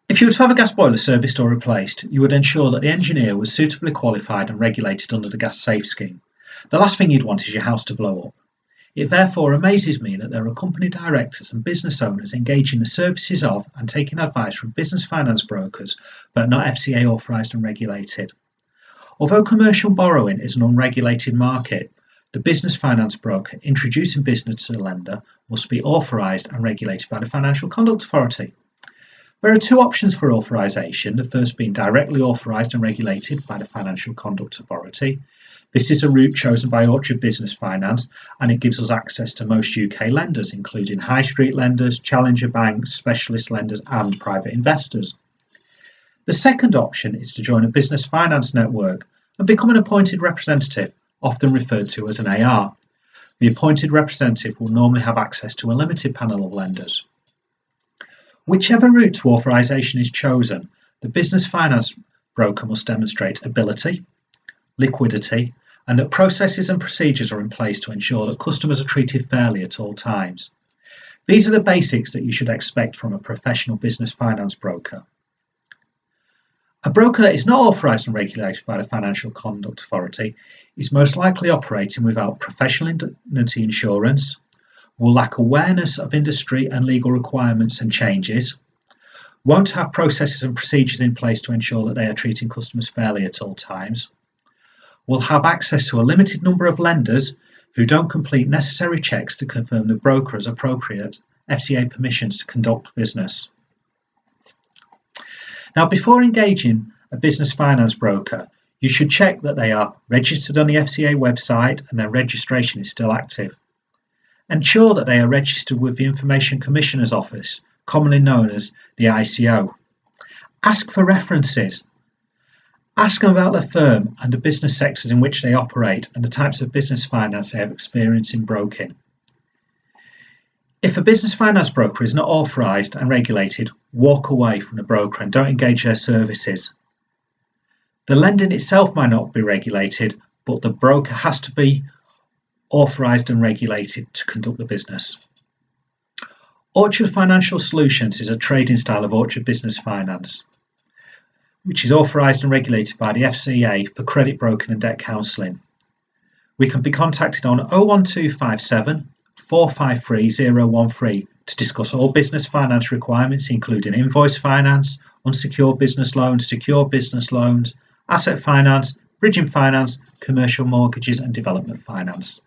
If you were to have a gas boiler serviced or replaced, you would ensure that the engineer was suitably qualified and regulated under the Gas Safe scheme. The last thing you'd want is your house to blow up. It therefore amazes me that there are company directors and business owners engaging the services of and taking advice from business finance brokers, but not FCA authorised and regulated. Although commercial borrowing is an unregulated market, the business finance broker introducing business to the lender must be authorised and regulated by the Financial Conduct Authority. There are two options for authorisation, the first being directly authorised and regulated by the Financial Conduct Authority. This is a route chosen by Orchard Business Finance, and it gives us access to most UK lenders, including high street lenders, challenger banks, specialist lenders and private investors. The second option is to join a business finance network and become an appointed representative, often referred to as an AR. The appointed representative will normally have access to a limited panel of lenders. Whichever route to authorisation is chosen, the business finance broker must demonstrate ability, liquidity, and that processes and procedures are in place to ensure that customers are treated fairly at all times. These are the basics that you should expect from a professional business finance broker. A broker that is not authorised and regulated by the Financial Conduct Authority is most likely operating without professional indemnity insurance, will lack awareness of industry and legal requirements and changes, won't have processes and procedures in place to ensure that they are treating customers fairly at all times, will have access to a limited number of lenders who don't complete necessary checks to confirm the broker has appropriate FCA permissions to conduct business. Now, before engaging a business finance broker, you should check that they are registered on the FCA website and their registration is still active. Ensure that they are registered with the Information Commissioner's Office, commonly known as the ICO. Ask for references. Ask them about their firm and the business sectors in which they operate and the types of business finance they have experience in broking. If a business finance broker is not authorised and regulated, walk away from the broker and don't engage their services. The lending itself might not be regulated, but the broker has to be authorised and regulated to conduct the business. Orchard Financial Solutions is a trading style of Orchard Business Finance, which is authorised and regulated by the FCA for credit broking and debt counselling. We can be contacted on 01257 453 013 to discuss all business finance requirements, including invoice finance, unsecured business loans, secure business loans, asset finance, bridging finance, commercial mortgages and development finance.